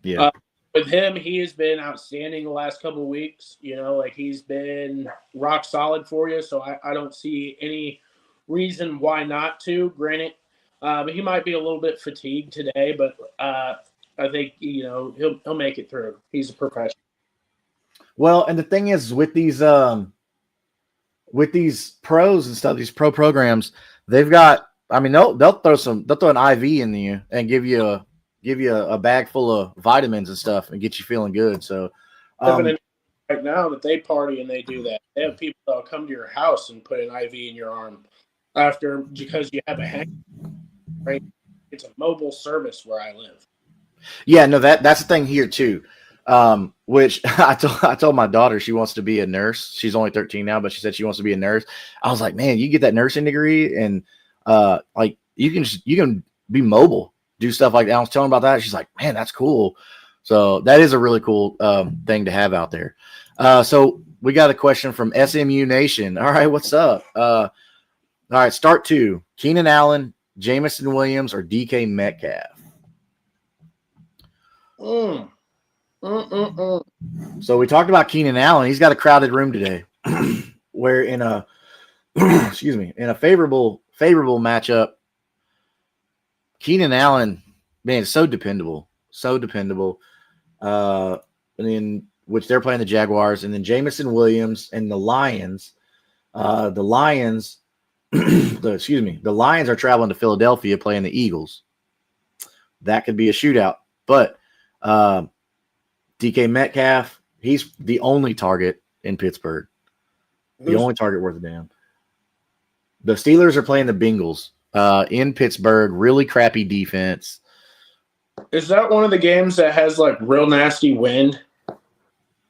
Yeah. With him, he has been outstanding the last couple of weeks. Like he's been rock solid for you. So I don't see any reason why not to. Granted, he might be a little bit fatigued today, but I think he'll make it through. He's a professional. Well, and the thing is with these pros and stuff, these pro programs, they've got. I mean, they'll throw an IV in you and give you a bag full of vitamins and stuff and get you feeling good. So, right now that they party and they do that, they have people that'll come to your house and put an IV in your arm because you have a hang. Right? It's a mobile service where I live. Yeah, no, that's the thing here too. Which I told my daughter she wants to be a nurse. She's only 13 now, but she said she wants to be a nurse. I was like, man, you get that nursing degree and like you can be mobile, do stuff like that. I was telling her about that. She's like, man, that's cool. So that is a really cool thing to have out there. So we got a question from SMU Nation. All right, what's up? All right, start two. Keenan Allen, Jamison Williams, or DK Metcalf? So we talked about Keenan Allen. He's got a crowded room today. Where in a favorable matchup, Keenan Allen, man, so dependable. And then which they're playing the Jaguars, and then Jamison Williams and the Lions. The Lions are traveling to Philadelphia playing the Eagles. That could be a shootout. But DK Metcalf, he's the only target in Pittsburgh. The only target worth a damn. The Steelers are playing the Bengals in Pittsburgh. Really crappy defense. Is that one of the games that has like real nasty wind?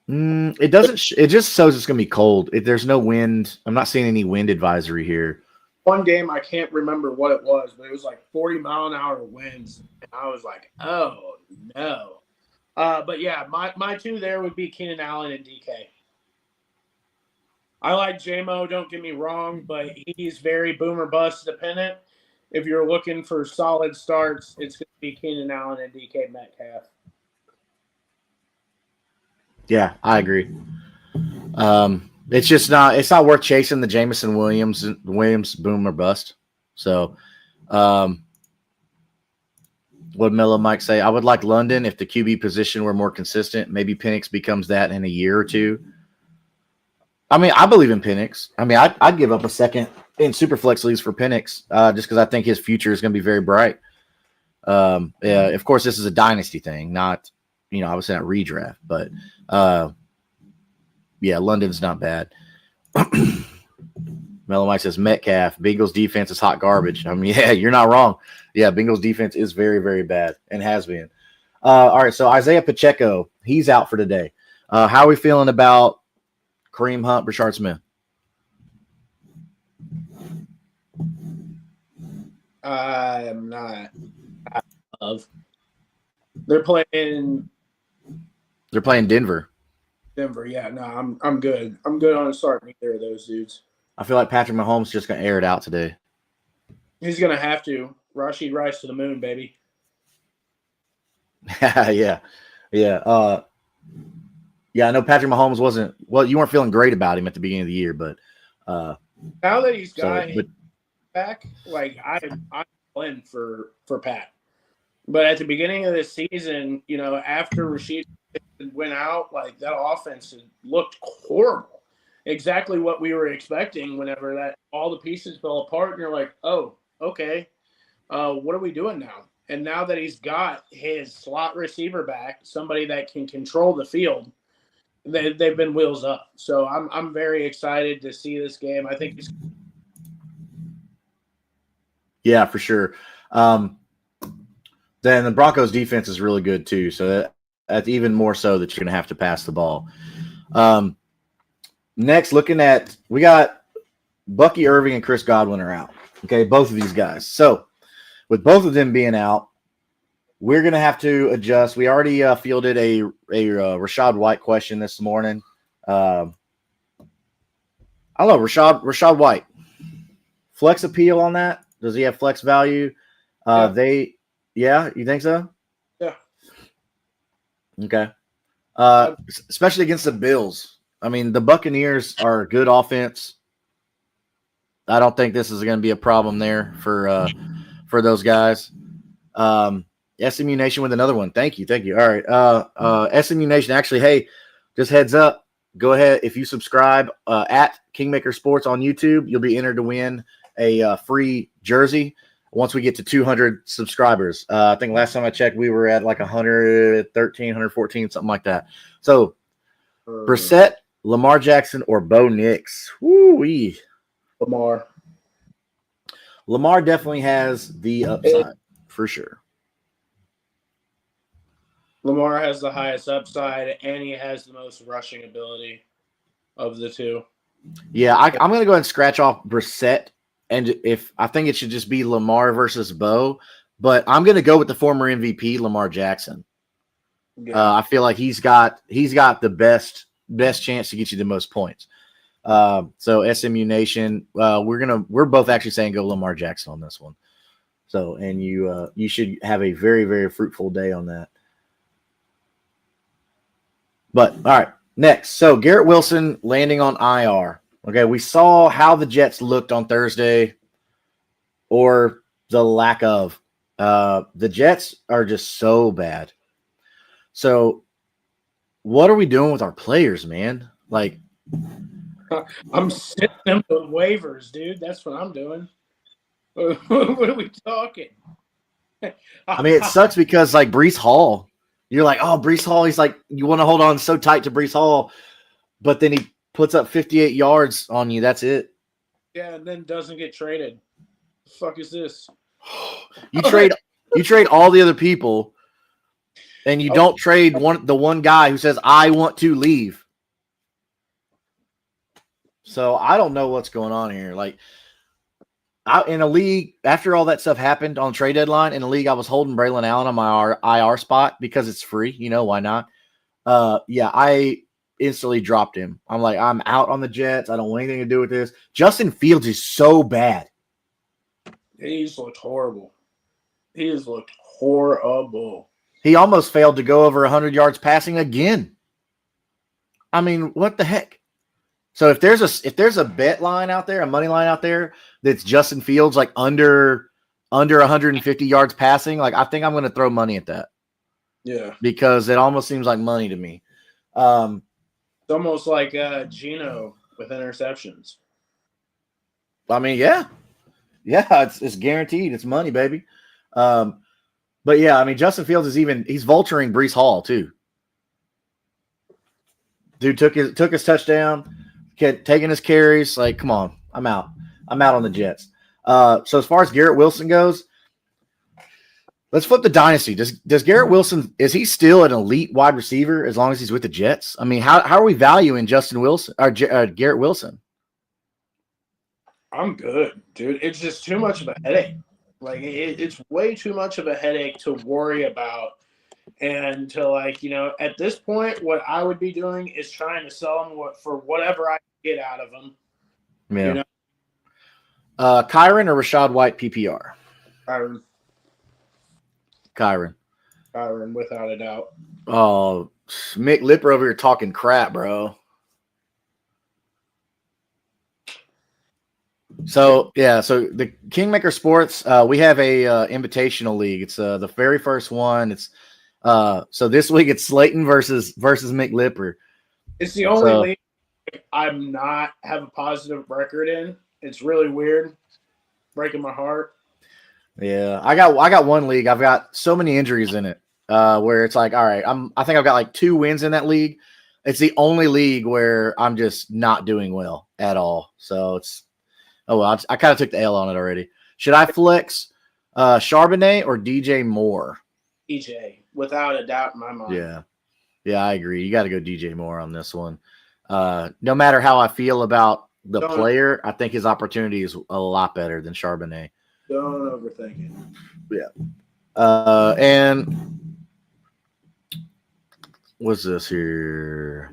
It doesn't. It just shows it's going to be cold. There's no wind. I'm not seeing any wind advisory here. One game, I can't remember what it was, but it was like 40-mile-an-hour winds. And I was like, oh, no. But, yeah, my two there would be Keenan Allen and DK. I like J-Mo, don't get me wrong, but he's very boomer bust dependent. If you're looking for solid starts, it's going to be Keenan Allen and DK Metcalf. Yeah, I agree. It's not worth chasing the Jamison Williams boom or bust. So, what Mellow Mike say? I would like London if the QB position were more consistent. Maybe Penix becomes that in a year or two. I mean, I believe in Penix. I mean, I'd give up a second in Superflex leagues for Penix just because I think his future is going to be very bright. Yeah, of course, this is a dynasty thing, not obviously not redraft, but yeah, London's not bad. Mellow Mike says Metcalf, Bengals defense is hot garbage. I mean, yeah, you're not wrong. Yeah, Bengals defense is very, very bad and has been. All right, so Isaiah Pacheco, he's out for today. How are we feeling about Kareem Hunt, Rashard Smith? I'm not. They're playing Denver. Denver, yeah. No, I'm good. I'm good on starting either of those dudes. I feel like Patrick Mahomes is just going to air it out today. He's going to have to. Rashid Rice to the moon, baby. Yeah. I know Patrick Mahomes wasn't – well, you weren't feeling great about him at the beginning of the year, but now that he's got him back, like I'm in for Pat. But at the beginning of the season, after Rashid went out, like that offense looked horrible. Exactly what we were expecting whenever that all the pieces fell apart, and you're like, oh, okay, what are we doing now? And now that he's got his slot receiver back, somebody that can control the field, they've been wheels up. So I'm very excited to see this game. I think yeah, for sure. Then the Broncos defense is really good too. So even more so that you're going to have to pass the ball. Next, looking at, we got Bucky Irving and Chris Godwin are out. Okay, both of these guys. So with both of them being out, we're going to have to adjust. We already fielded a Rashad White question this morning. I don't know, Rashad White. Flex appeal on that? Does he have flex value? Yeah, you think so? Yeah. Okay. Especially against the Bills. I mean, the Buccaneers are a good offense. I don't think this is going to be a problem there for those guys. SMU Nation with another one. Thank you. All right. SMU Nation, actually, hey, just heads up. Go ahead. If you subscribe at Kingmaker Sports on YouTube, you'll be entered to win a free jersey once we get to 200 subscribers. I think last time I checked, we were at like 113, 114, something like that. So, Brissett, Lamar Jackson, or Bo Nix? Woo-wee. Lamar definitely has the upside, for sure. Lamar has the highest upside, and he has the most rushing ability of the two. Yeah, I'm going to go ahead and scratch off Brissett, and if I think it should just be Lamar versus Bo, but I'm going to go with the former MVP, Lamar Jackson. Yeah. I feel like he's got the best chance to get you the most points. So SMU Nation, we're both actually saying go Lamar Jackson on this one. So, and you should have a very, very fruitful day on that. But all right, next. So Garrett Wilson landing on IR. Okay, we saw how the Jets looked on Thursday, or the lack of. The Jets are just so bad. So, what are we doing with our players, man? Like, I'm sitting them with waivers, dude. That's what I'm doing. What are we talking? I mean, it sucks because like Breece Hall, you're like, oh, Breece Hall. He's like, you want to hold on so tight to Breece Hall, but then he puts up 58 yards on you. That's it. Yeah, and then doesn't get traded. The fuck is this? You trade all the other people, and you don't trade the one guy who says, I want to leave. So I don't know what's going on here. Like, in a league, after all that stuff happened on trade deadline, in a league, I was holding Braylon Allen on my IR spot because it's free. You know, why not? I instantly dropped him. I'm like, I'm out on the Jets. I don't want anything to do with this. Justin Fields is so bad. He's looked horrible. He has looked horrible. He almost failed to go over 100 yards passing again. I mean, what the heck? So if there's a bet line out there, a money line out there that's Justin Fields like under 150 yards passing, like I think I'm going to throw money at that. Yeah, because it almost seems like money to me. It's almost like Geno with interceptions. I mean, yeah, it's guaranteed. It's money, baby. But yeah, I mean, Justin Fields he's vulturing Breece Hall too. Dude took his touchdown. Taking his carries, like, come on, I'm out on the Jets. So as far as Garrett Wilson goes, let's flip the dynasty. Does Garrett Wilson, is he still an elite wide receiver as long as he's with the Jets? I mean, how are we valuing Justin Wilson or Garrett Wilson? I'm good, dude. It's just too much of a headache. Like it's way too much of a headache to worry about. And to at this point, what I would be doing is trying to sell them for whatever I can get out of them. Yeah. You know? Kyron or Rashad White PPR? Kyron, without a doubt. Oh, Mick Lipper over here talking crap, bro. So the Kingmaker Sports, we have a invitational league. It's the very first one. It's so this week it's Slayton versus Mick Lipper. It's the only league I'm not have a positive record in. It's really weird, breaking my heart. Yeah, I got one league. I've got so many injuries in it, where it's like, all right, I think I've got like 2 wins in that league. It's the only league where I'm just not doing well at all. So it's I kind of took the L on it already. Should I flex Charbonnet or DJ Moore? DJ, without a doubt in my mind. Yeah. Yeah, I agree. You got to go DJ Moore on this one. No matter how I feel about the player, I think his opportunity is a lot better than Charbonnet. Don't overthink it. Yeah. And what's this here?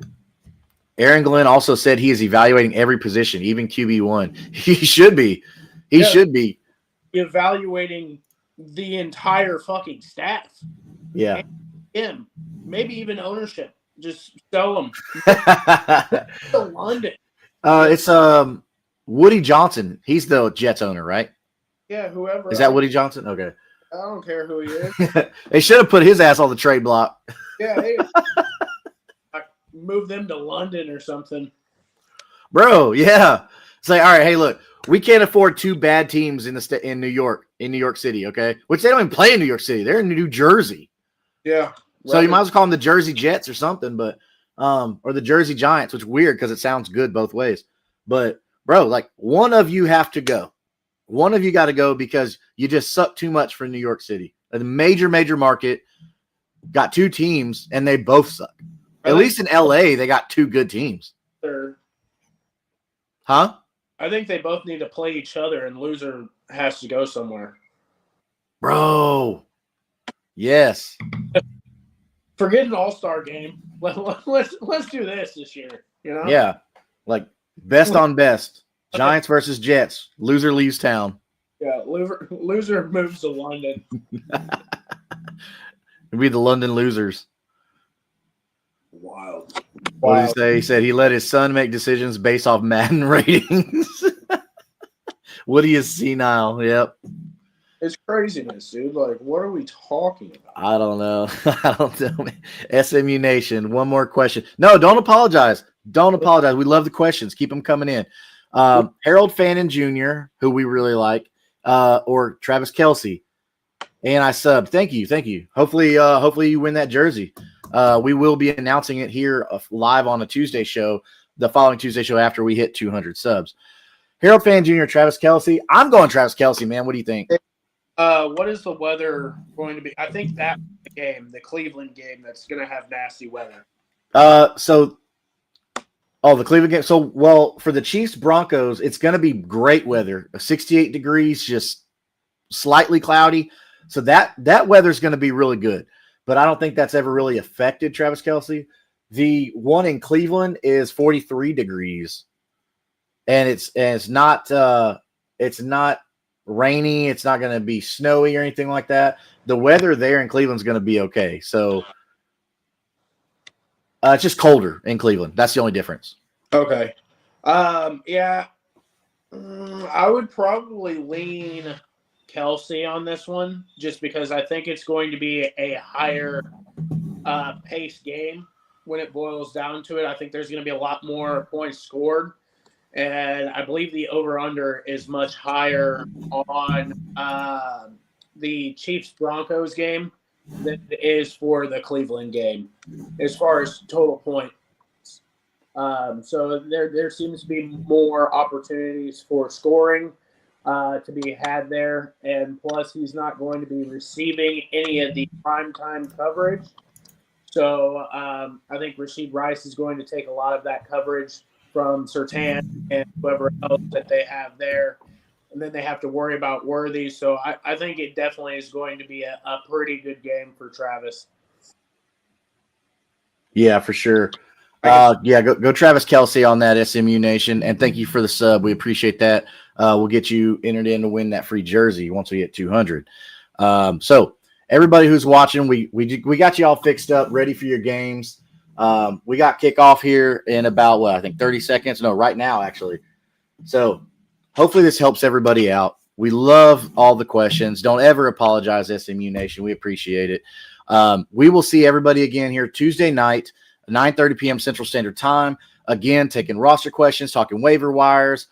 Aaron Glenn also said he is evaluating every position, even QB1. He should be. He should be evaluating the entire fucking staff. Yeah. And him, maybe even ownership. Just sell them to London. It's Woody Johnson. He's the Jets owner, right? Yeah, whoever. Is that Woody Johnson? Okay. I don't care who he is. They should have put his ass on the trade block. Yeah, hey, move them to London or something. Bro, yeah. It's like, all right, hey, look, we can't afford two bad teams in New York City, okay? Which they don't even play in New York City. They're in New Jersey. Yeah. So you might as well call them the Jersey Jets or something, but or the Jersey Giants, which is weird because it sounds good both ways. But bro, like one of you have to go. One of you got to go because you just suck too much for New York City. A major market, got two teams, and they both suck. At least in LA, they got two good teams. Huh? I think they both need to play each other, and loser has to go somewhere. Bro. Yes. Forget an all-star game. Let's do this year. You know? Yeah. Like best on best. Giants versus Jets. Loser leaves town. Yeah, loser moves to London. It'd be the London Losers. Wild. What did he say? He said he let his son make decisions based off Madden ratings. Woody is senile. Yep. It's craziness, dude. Like, what are we talking about? I don't know. I don't know. SMU Nation. One more question. No, don't apologize. Don't apologize. We love the questions. Keep them coming in. Harold Fannin Jr., who we really like, or Travis Kelce. And I subbed. Thank you. Hopefully you win that jersey. We will be announcing it here live on a Tuesday show, the following Tuesday show after we hit 200 subs. Harold Fannin Jr., Travis Kelce. I'm going Travis Kelce, man. What do you think? What is the weather going to be? I think that game, the Cleveland game, that's going to have nasty weather. The Cleveland game. So, well, for the Chiefs Broncos, it's going to be great weather. 68 degrees, just slightly cloudy. So that weather is going to be really good. But I don't think that's ever really affected Travis Kelce. The one in Cleveland is 43 degrees, and it's not rainy. It's not going to be snowy or anything like that. The weather there in Cleveland's going to be okay. So it's just colder in Cleveland. That's the only difference. Okay. Yeah. I would probably lean Kelce on this one just because I think it's going to be a higher paced game when it boils down to it. I think there's going to be a lot more points scored. And I believe the over-under is much higher on the Chiefs-Broncos game than it is for the Cleveland game as far as total points. So there seems to be more opportunities for scoring to be had there. And plus, he's not going to be receiving any of the primetime coverage. So I think Rashid Rice is going to take a lot of that coverage from Surtain and whoever else that they have there. And then they have to worry about Worthy. So I think it definitely is going to be a pretty good game for Travis. Yeah, for sure. Go Travis Kelce on that, SMU Nation. And thank you for the sub. We appreciate that. We'll get you entered in to win that free jersey once we hit 200. So everybody who's watching, we got you all fixed up, ready for your games. We got kickoff here in about, I think 30 seconds. No, right now, actually. So hopefully this helps everybody out. We love all the questions. Don't ever apologize, SMU Nation. We appreciate it. We will see everybody again here Tuesday night, 9:30 p.m. Central Standard Time. Again, taking roster questions, talking waiver wires,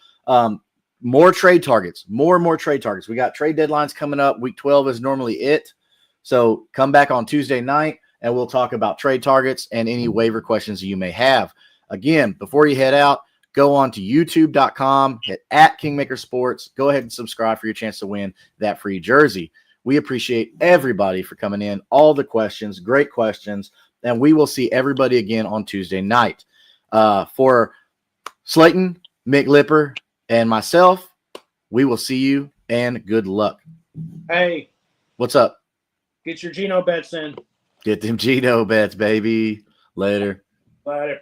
more trade targets, more and more trade targets. We got trade deadlines coming up. Week 12 is normally it. So come back on Tuesday night, and we'll talk about trade targets and any waiver questions that you may have. Again, before you head out, go on to youtube.com, hit @Kingmaker Sports. Go ahead and subscribe for your chance to win that free jersey. We appreciate everybody for coming in, all the questions, great questions. and we will see everybody again on Tuesday night. For Slayton, Mick Lipper, and myself, we will see you, and good luck. Hey, what's up? Get your Geno bets in. Get them Geno bets, baby. Later. Later.